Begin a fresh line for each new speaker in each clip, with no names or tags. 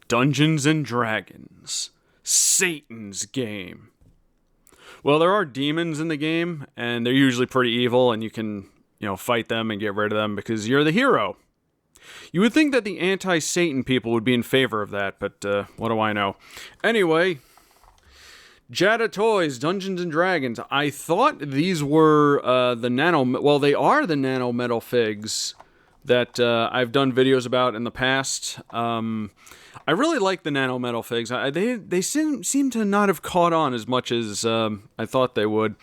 Dungeons and Dragons, Satan's game. Well, there are demons in the game, and they're usually pretty evil, and you can, fight them and get rid of them because you're the hero. You would think that the anti-Satan people would be in favor of that, but what do I know? Anyway, Jada Toys, Dungeons and Dragons. I thought these were they are the nano Metalfigs that I've done videos about in the past. I really like the nano Metalfigs. They seem to not have caught on as much as I thought they would.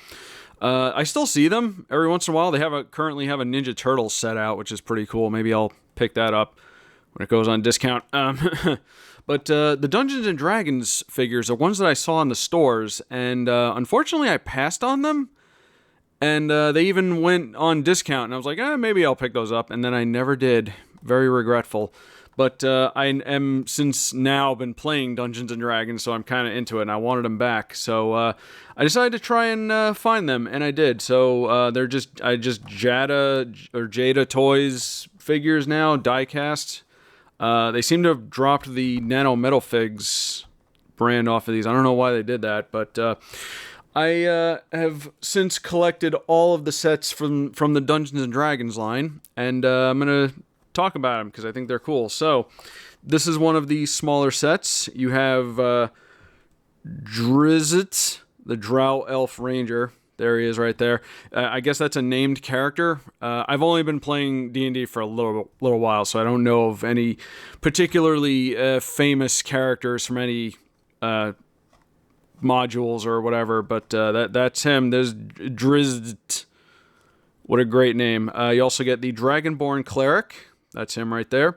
I still see them every once in a while. They currently have a Ninja Turtles set out, which is pretty cool. Maybe I'll pick that up when it goes on discount. But the Dungeons and Dragons figures are ones that I saw in the stores, and unfortunately I passed on them. And they even went on discount, and I was like, maybe I'll pick those up, and then I never did. Very regretful. But I am since now been playing Dungeons and Dragons, so I'm kind of into it, and I wanted them back. So I decided to try and find them, and I did. So they're just Jada Toys figures now, die-cast. They seem to have dropped the Nano Metalfigs brand off of these. I don't know why they did that, but I have since collected all of the sets from the Dungeons and Dragons line, and I'm going to talk about them because I think they're cool. So this is one of the smaller sets. You have Drizzt, the Drow Elf Ranger. There he is right there. I guess that's a named character. I've only been playing D&D for a little while, so I don't know of any particularly famous characters from any modules or whatever, but that's him. There's Drizzt. What a great name. You also get the Dragonborn Cleric. That's him right there.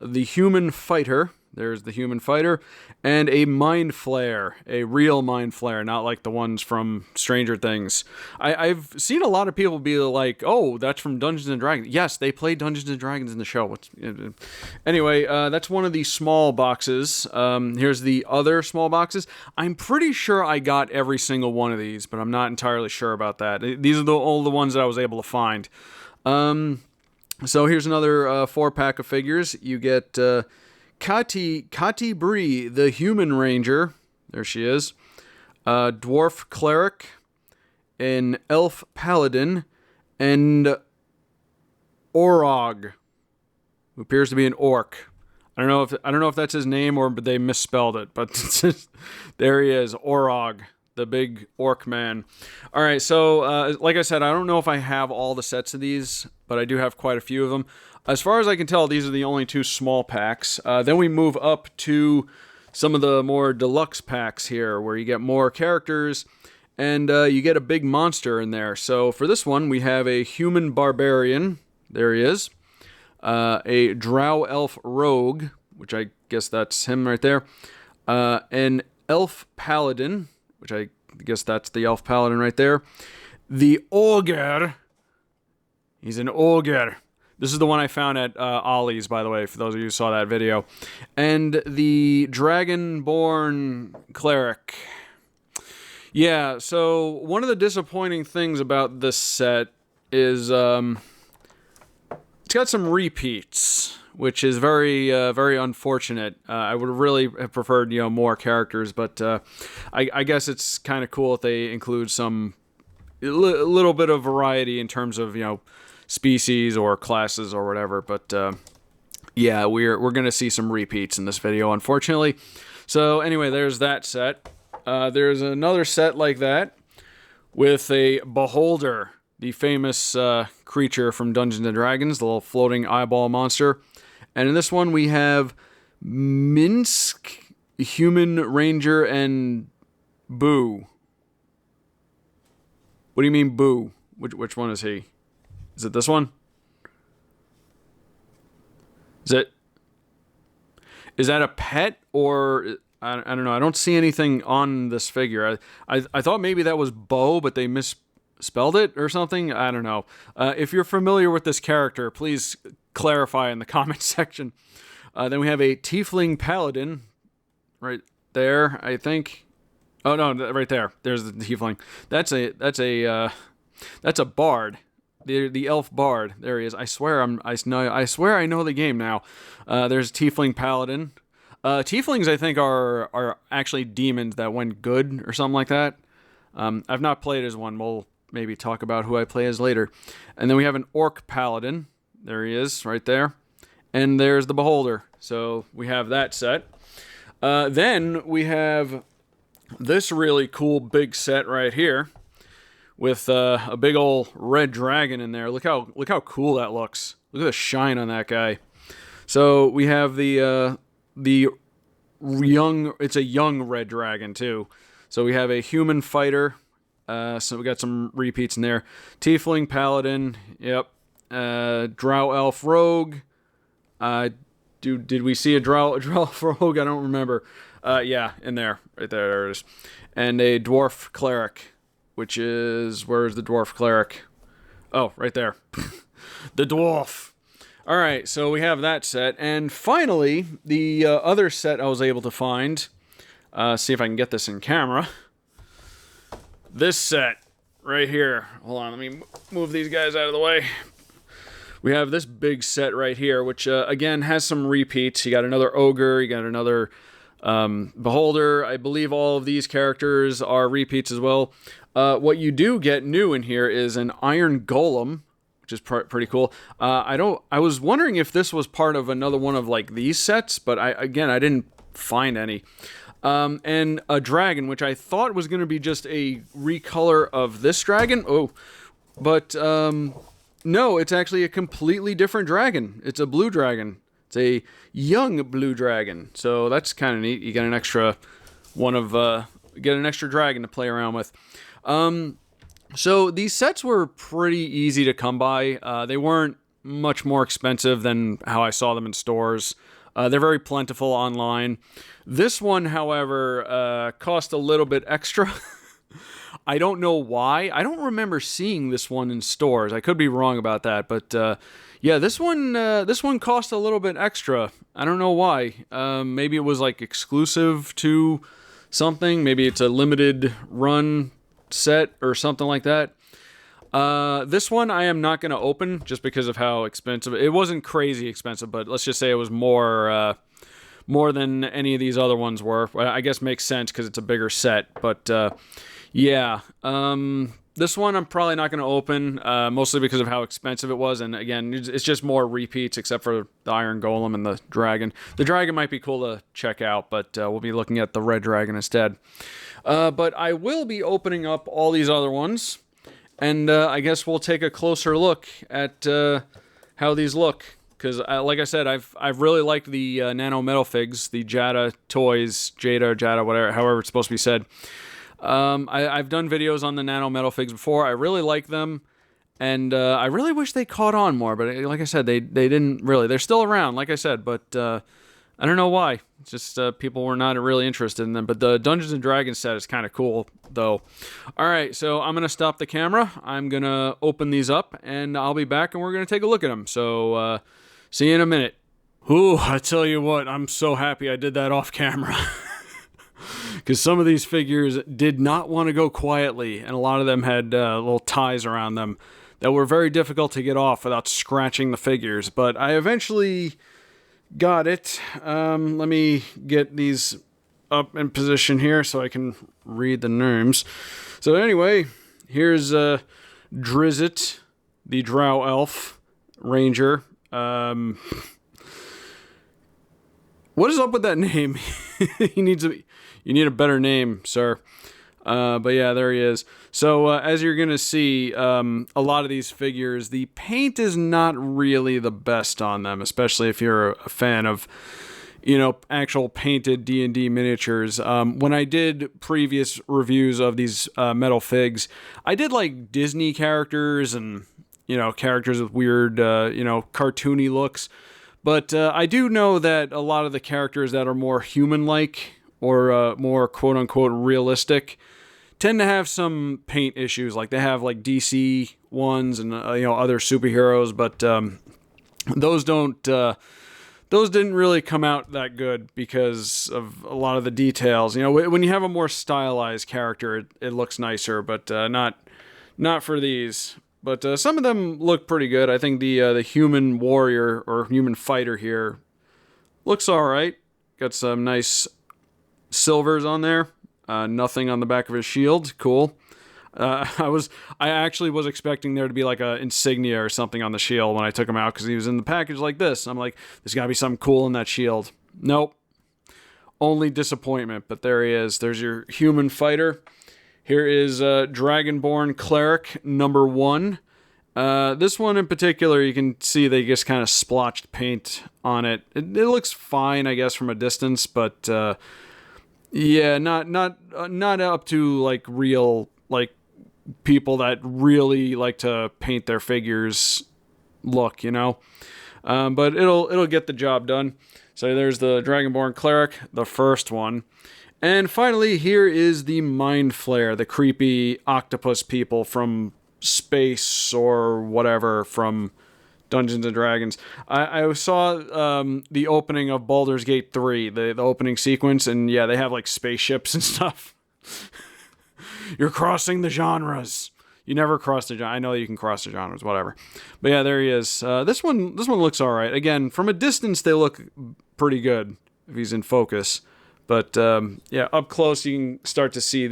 The Human Fighter. There's the Human Fighter. And a Mind Flayer. A real Mind Flayer, not like the ones from Stranger Things. I've seen a lot of people be like, oh, that's from Dungeons & Dragons. Yes, they play Dungeons & Dragons in the show. Anyway, that's one of the small boxes. Here's the other small boxes. I'm pretty sure I got every single one of these, but I'm not entirely sure about that. These are all the ones that I was able to find. So here's another 4-pack of figures. You get Kati Bree, the Human Ranger. There she is. Dwarf Cleric, an Elf Paladin, and Orog, who appears to be an orc. I don't know if that's his name or they misspelled it, but there he is, Orog, the big orc man. All right, so like I said, I don't know if I have all the sets of these, but I do have quite a few of them. As far as I can tell, these are the only 2 small packs. Then we move up to some of the more deluxe packs here, where you get more characters, and you get a big monster in there. So for this one, we have a Human Barbarian. There he is. A Drow Elf Rogue, which I guess that's him right there. An Elf Paladin, which I guess that's the Elf Paladin right there. The Ogre. He's an Ogre. This is the one I found at Ollie's, by the way, for those of you who saw that video. And the Dragonborn Cleric. Yeah, so one of the disappointing things about this set is it's got some repeats, which is very, very unfortunate. I would really have preferred, more characters, but I guess it's kind of cool if they include some little bit of variety in terms of, species or classes or whatever. But yeah, we're gonna see some repeats in this video, unfortunately. So anyway, there's that set. There's another set like that with a Beholder, the famous creature from Dungeons and Dragons, the little floating eyeball monster. And in this one we have Minsk, Human Ranger, and Boo. What do you mean Boo? Which one is he? Is it this one? Is that a pet, or I don't know. I don't see anything on this figure. I thought maybe that was Bo, but they misspelled it or something. I don't know. If you're familiar with this character, please clarify in the comment section. Then we have a Tiefling Paladin right there, I think. Oh no, right there. There's the Tiefling. That's a bard. The elf bard. There he is. I swear I know the game now. There's Tiefling Paladin. Tieflings, I think, are actually demons that went good or something like that. I've not played as one. We'll maybe talk about who I play as later. And then we have an orc paladin. There he is, right there. And there's the beholder. So we have that set. Then we have this really cool big set right here with a big old red dragon in there. Look how cool that looks. Look at the shine on that guy. So we have the young. It's a young red dragon too. So we have a human fighter. So we got some repeats in there. Tiefling paladin. Yep. Drow elf rogue. Did we see a drow elf rogue? I don't remember. Yeah, in there, right there. There it is. And a dwarf cleric, which is, where's the dwarf cleric? Oh, right there. The dwarf. All right, so we have that set. And finally, the other set I was able to find. See if I can get this in camera. This set right here. Hold on, let me move these guys out of the way. We have this big set right here, which, again, has some repeats. You got another ogre, you got another beholder. I believe all of these characters are repeats as well. What you do get new in here is an iron golem, which is pretty cool. I was wondering if this was part of another one of like these sets, but I didn't find any. And a dragon, which I thought was going to be just a recolor of this dragon. Oh, but no, it's actually a completely different dragon. It's a blue dragon. It's a young blue dragon. So that's kind of neat. You get an extra dragon to play around with. So these sets were pretty easy to come by. They weren't much more expensive than how I saw them in stores. They're very plentiful online. This one, however, cost a little bit extra. I don't know why. I don't remember seeing this one in stores. I could be wrong about that, but yeah, this one cost a little bit extra. I don't know why. Maybe it was like exclusive to something. Maybe it's a limited run set or something like that. This one I am not going to open just because of how expensive it wasn't. Crazy expensive, but let's just say it was more than any of these other ones were. I guess makes sense because it's a bigger set, but yeah, this one I'm probably not going to open, mostly because of how expensive it was, and again, it's just more repeats except for the iron golem and the dragon. The dragon might be cool to check out, but we'll be looking at the red dragon instead. But I will be opening up all these other ones, and I guess we'll take a closer look at how these look. Because, like I said, I've really liked the Nano Metalfigs, the Jada toys, Jada, whatever, however it's supposed to be said. I've done videos on the Nano Metalfigs before. I really like them, and I really wish they caught on more. But like I said, they didn't really. They're still around, like I said, but I don't know why. It's just people were not really interested in them. But the Dungeons and Dragons set is kind of cool, though. All right, so I'm gonna stop the camera. I'm gonna open these up, and I'll be back, and we're gonna take a look at them. So see you in a minute. Ooh, I tell you what, I'm so happy I did that off camera. Because some of these figures did not want to go quietly, and a lot of them had little ties around them that were very difficult to get off without scratching the figures. But I eventually got it. Let me get these up in position here so I can read the names. So anyway, here's Drizzt, the Drow Elf Ranger. What is up with that name? You need a better name, sir. But yeah, there he is. So as you're going to see, a lot of these figures, the paint is not really the best on them, especially if you're a fan of, actual painted D&D miniatures. When I did previous reviews of these metal figs, I did like Disney characters and, characters with weird, cartoony looks. But I do know that a lot of the characters that are more human-like or more quote-unquote realistic tend to have some paint issues. Like they have like DC ones and other superheroes, but those didn't really come out that good because of a lot of the details. When you have a more stylized character, it looks nicer, but not for these. But some of them look pretty good. I think the human warrior or human fighter here looks all right. Got some nice silvers on there. Nothing on the back of his shield. Cool. I actually was expecting there to be like a insignia or something on the shield when I took him out, because he was in the package like this. I'm like, there's gotta be something cool in that shield. Nope. Only disappointment, but there he is. There's your human fighter. Here is Dragonborn Cleric number 1. This one in particular, you can see they just kind of splotched paint on it. It looks fine, I guess, from a distance, but yeah, not up to like real like people that really like to paint their figures look, you know. But it'll get the job done. So there's the Dragonborn Cleric, the first one. And finally, here is the Mind Flayer, the creepy octopus people from space or whatever from Dungeons and Dragons. I saw the opening of Baldur's Gate 3, the opening sequence, and yeah, they have like spaceships and stuff. You're crossing the genres. You never cross the genre. I know you can cross the genres, whatever. But yeah, there he is. This one looks all right. Again, from a distance, they look pretty good if he's in focus. But yeah, up close, you can start to see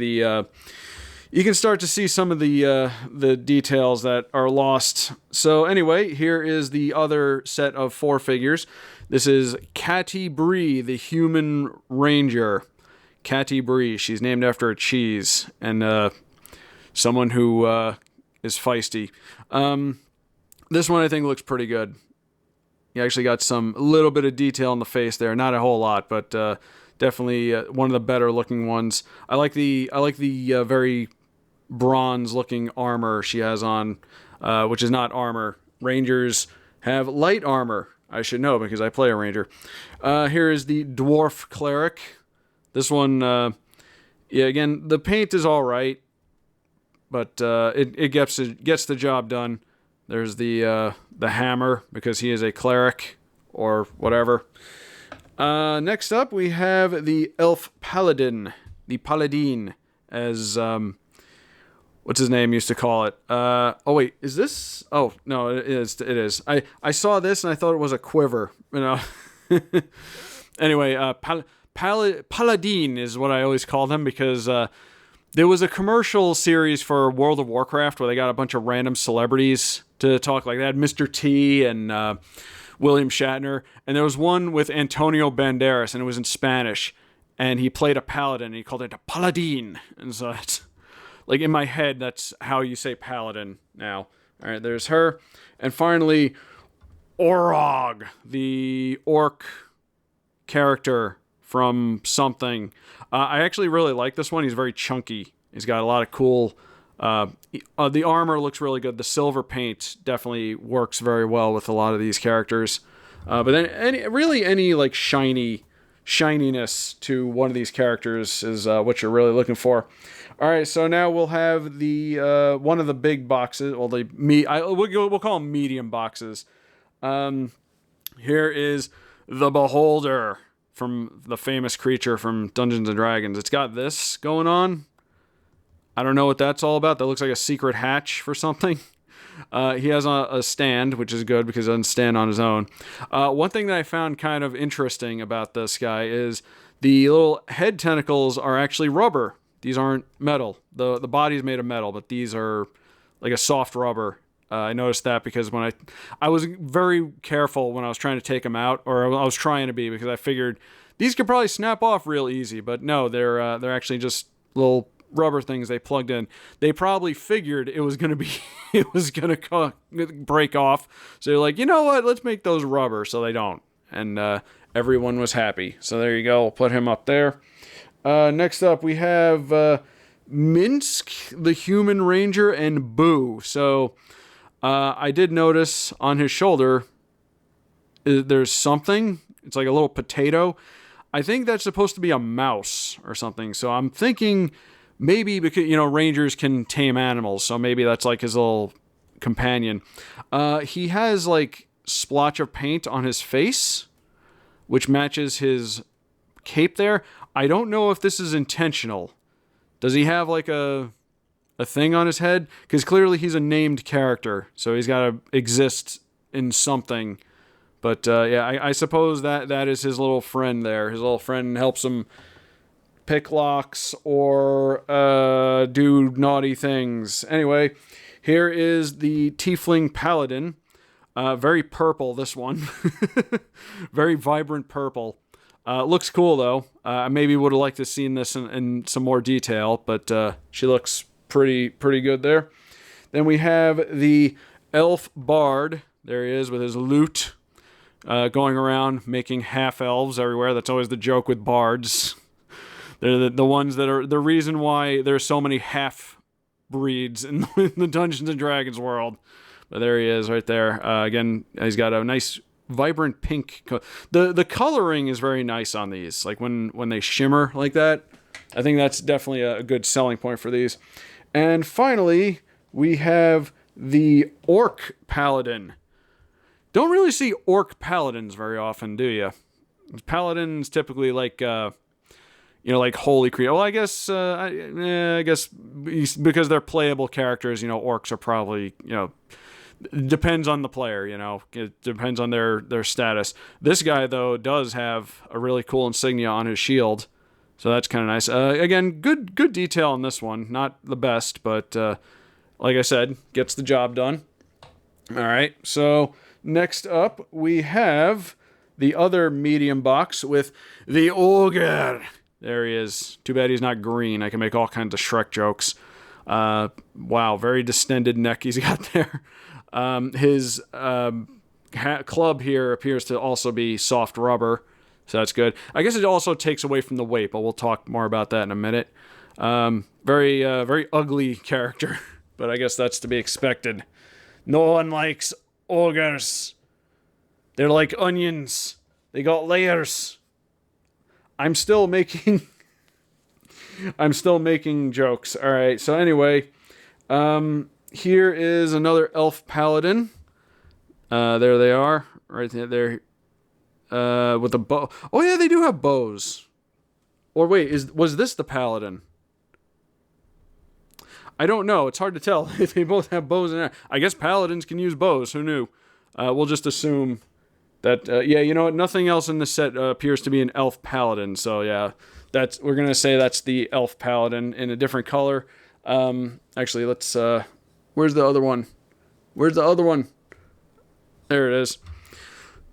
some of the details that are lost. So anyway, here is the other set of 4 figures. This is Catty Bree, the human ranger. Catty Bree. She's named after a cheese and someone who is feisty. This one I think looks pretty good. You actually got a little bit of detail in the face there. Not a whole lot, but definitely one of the better looking ones. I like the very bronze looking armor she has on, which is not armor. Rangers have light armor. I should know because I play a ranger. Here is the dwarf cleric. This one, yeah, again, the paint is all right, but it gets the job done. There's the hammer because he is a cleric or whatever. Next up, we have the elf paladin, the paladin, as what's his name used to call it. Oh wait, is this? Oh no, it is. It is. I saw this and I thought it was a quiver. You know. Anyway, paladin is what I always call them because there was a commercial series for World of Warcraft where they got a bunch of random celebrities to talk. Like they had Mr. T and William Shatner, and there was one with Antonio Banderas, and it was in Spanish, and he played a paladin, and he called it a paladin, and so it's like in my head, that's how you say paladin now. All right, there's her, and finally, Orog, the orc character from something. I actually really like this one. He's very chunky. He's got a lot of cool. The armor looks really good. The silver paint definitely works very well with a lot of these characters. But then any like shininess to one of these characters is what you're really looking for. All right, so now we'll have the one of the big boxes. Well, we'll call them medium boxes. Here is the Beholder from the famous creature from Dungeons and Dragons. It's got this going on. I don't know what that's all about. That looks like a secret hatch for something. He has a stand, which is good because he doesn't stand on his own. One thing that I found kind of interesting about this guy is the little head tentacles are actually rubber. These aren't metal. The body's made of metal, but these are like a soft rubber. I noticed that because when I was very careful when I was trying to take them out, or I was trying to be, because I figured these could probably snap off real easy, but no, they're actually just little rubber things they plugged in. They probably figured it was gonna break off, so they're like, you know what? Let's make those rubber, so they don't. And everyone was happy. So there you go. We'll put him up there. Next up, we have Minsk, the Human Ranger, and Boo. So I did notice on his shoulder there's something. It's like a little potato. I think that's supposed to be a mouse or something. So I'm thinking maybe because, Rangers can tame animals. So maybe that's like his little companion. He has like splotch of paint on his face, which matches his cape there. I don't know if this is intentional. Does he have like a thing on his head? Because clearly he's a named character, so he's got to exist in something. But yeah, I suppose that is his little friend there. His little friend helps him pick locks or do naughty things. Anyway, here is the Tiefling Paladin. Very purple, this one. Very vibrant purple. Looks cool, though. I maybe would have liked to have seen this in some more detail, but she looks pretty good there. Then we have the Elf Bard. There he is with his lute, going around making half-elves everywhere. That's always the joke with bards. They're the ones that are the reason why there's so many half-breeds in the Dungeons & Dragons world. But there he is right there. Again, he's got a nice vibrant pink. The coloring is very nice on these. Like when they shimmer like that. I think that's definitely a good selling point for these. And finally, we have the Orc Paladin. Don't really see Orc Paladins very often, do you? Paladins typically like... like holy creatures. Well, I guess because they're playable characters, orcs are probably, depends on the player, it depends on their status. This guy, though, does have a really cool insignia on his shield, so that's kind of nice. Again, good detail on this one. Not the best, but like I said, gets the job done. All right, so next up we have the other medium box with the Ogre. There he is. Too bad he's not green. I can make all kinds of Shrek jokes. Wow, very distended neck he's got there. His club here appears to also be soft rubber, so that's good. I guess it also takes away from the weight, but we'll talk more about that in a minute. Very ugly character, but I guess that's to be expected. No one likes ogres. They're like onions. They got layers. I'm still making jokes. All right. So anyway, here is another elf paladin. There they are, right there, with a bow. Oh yeah, they do have bows. Or wait, was this the paladin? I don't know. It's hard to tell if they both have bows and I guess paladins can use bows. Who knew? We'll just assume that, yeah, you know what? Nothing else in this set appears to be an elf paladin. So yeah, we're gonna say that's the elf paladin in a different color. Actually, let's. Where's the other one? There it is.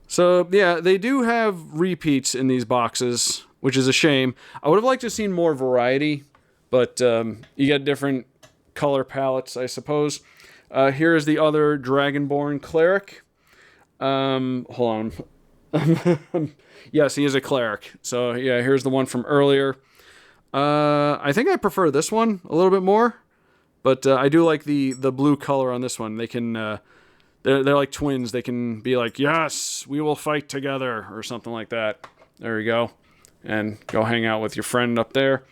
So yeah, they do have repeats in these boxes, which is a shame. I would have liked to have seen more variety, but you get different color palettes, I suppose. Here is the other Dragonborn cleric. Hold on. Yes, he is a cleric. So yeah, here's the one from earlier. I think I prefer this one a little bit more, but I do like the blue color on this one. They can they're like twins. They can be like, yes, we will fight together or something like that. There you go, and go hang out with your friend up there.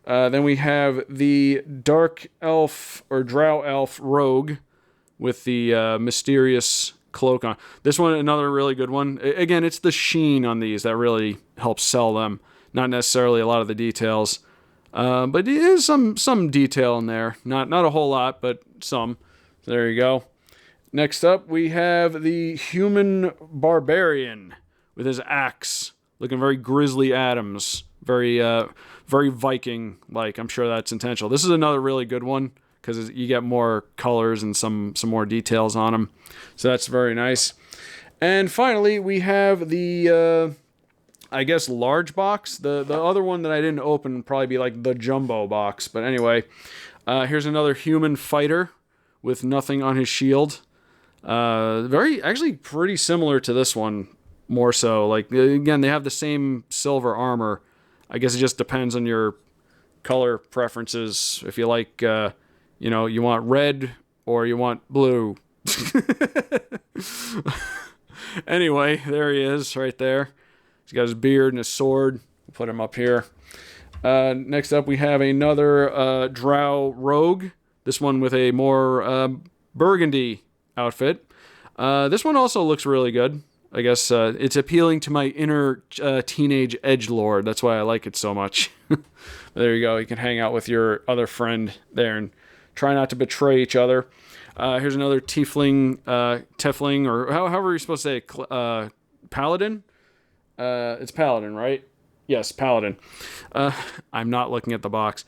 Then we have the dark elf or drow elf rogue with the mysterious cloak on. This one, another really good one. Again, it's the sheen on these that really helps sell them. Not necessarily a lot of the details, but there is some detail in there. Not a whole lot, but some. So there you go. Next up, we have the human barbarian with his axe, looking very Grizzly Adams, very Viking-like. I'm sure that's intentional. This is another really good one because you get more colors and some more details on them. So that's very nice. And finally, we have the, I guess, large box. The other one that I didn't open would probably be like the jumbo box. But anyway, here's another human fighter with nothing on his shield. Actually pretty similar to this one, more so. Like, again, they have the same silver armor. I guess it just depends on your color preferences. If you like, you want red or you want blue. Anyway, there he is right there. He's got his beard and his sword. We'll put him up here. Next up, we have another drow rogue. This one with a more burgundy outfit. This one also looks really good. I guess it's appealing to my inner teenage edgelord. That's why I like it so much. There you go. You can hang out with your other friend there and try not to betray each other. Here's another tiefling, or however you're supposed to say it, Paladin. It's Paladin, right? Yes, Paladin. I'm not looking at the box.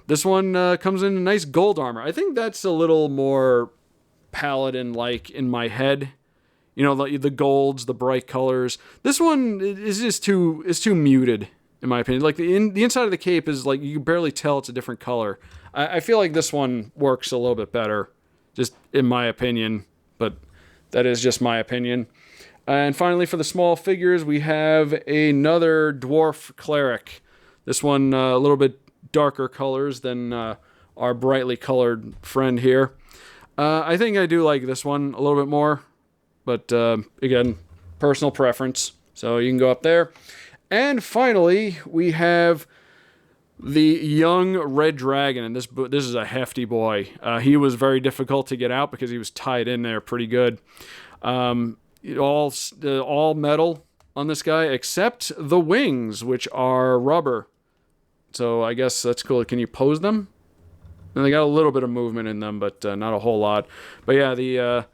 This one comes in a nice gold armor. I think that's a little more Paladin-like in my head. You know, the golds, the bright colors. This one is just too muted, in my opinion. Like, the inside of the cape is, like, you can barely tell it's a different color. I feel like this one works a little bit better, just in my opinion. But that is just my opinion. And finally, for the small figures, we have another dwarf cleric. This one a little bit darker colors than our brightly colored friend here. I think I do like this one a little bit more. But, again, personal preference. So you can go up there. And finally, we have the young red dragon. And this is a hefty boy. He was very difficult to get out because he was tied in there pretty good. All metal on this guy, except the wings, which are rubber. So I guess that's cool. Can you pose them? And they got a little bit of movement in them, but not a whole lot. But yeah, the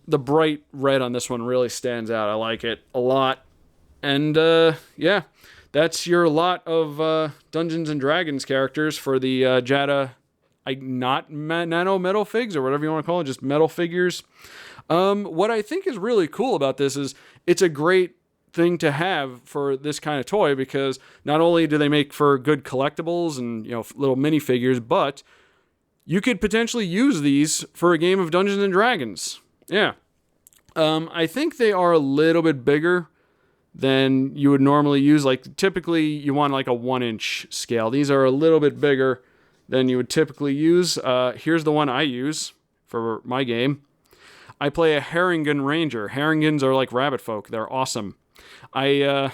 bright red on this one really stands out. I like it a lot. And yeah, that's your lot of Dungeons and Dragons characters for the Jada, nano Metalfigs, or whatever you want to call it, just metal figures. What I think is really cool about this is it's a great thing to have for this kind of toy, because not only do they make for good collectibles and, you know, little minifigures, but you could potentially use these for a game of Dungeons and Dragons. Yeah. I think they are a little bit bigger than you would normally use. Like, typically you want like a 1-inch scale. These are a little bit bigger than you would typically use. Here's the one I use for my game. I play a Harengon Ranger. Haringons are like rabbit folk. They're awesome. When I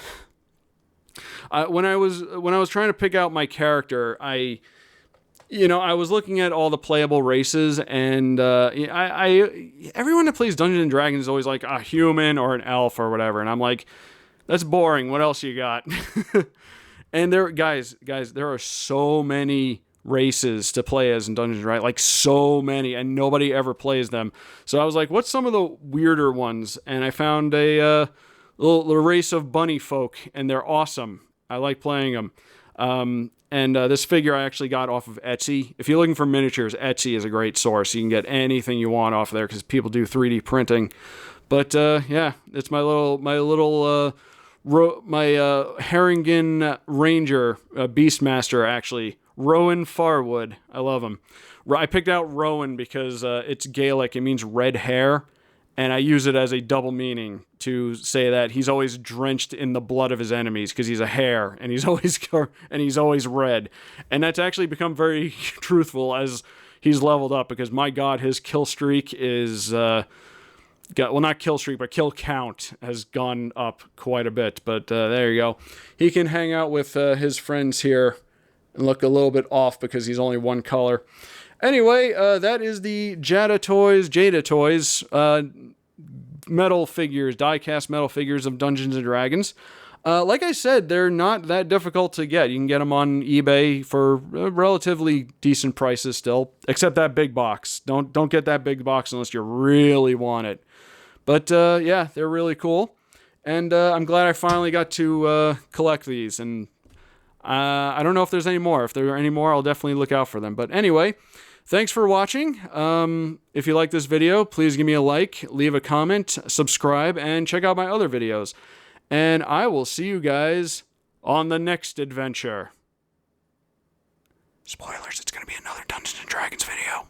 was trying to pick out my character, I was looking at all the playable races, and everyone that plays Dungeons and Dragons is always like a human or an elf or whatever, and I'm like, that's boring. What else you got? And guys, there are so many races to play as in Dungeons, right? Like, so many, and nobody ever plays them. So I was like, what's some of the weirder ones? And I found a little race of bunny folk, and they're awesome. I like playing them. And this figure I actually got off of Etsy. If you're looking for miniatures, Etsy is a great source. You can get anything you want off there because people do 3D printing. But yeah, it's my Harengon Ranger, Beastmaster, actually. Rowan Farwood. I love him. I picked out Rowan because it's Gaelic. It means red hair. And I use it as a double meaning to say that he's always drenched in the blood of his enemies because he's a hare and he's always red. And that's actually become very truthful as he's leveled up, because my God, his kill streak is not kill streak, but kill count has gone up quite a bit. But there you go. He can hang out with his friends here and look a little bit off because he's only one color. Anyway, that is the Jada Toys, metal figures, die-cast metal figures of Dungeons & Dragons. Like I said, they're not that difficult to get. You can get them on eBay for relatively decent prices still, except that big box. Don't get that big box unless you really want it. But yeah, they're really cool. And I'm glad I finally got to collect these. And I don't know if there's any more. If there are any more, I'll definitely look out for them. But anyway, thanks for watching. If you like this video, please give me a like, leave a comment, subscribe, and check out my other videos. And I will see you guys on the next adventure. Spoilers, it's going to be another Dungeons & Dragons video.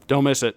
Don't miss it.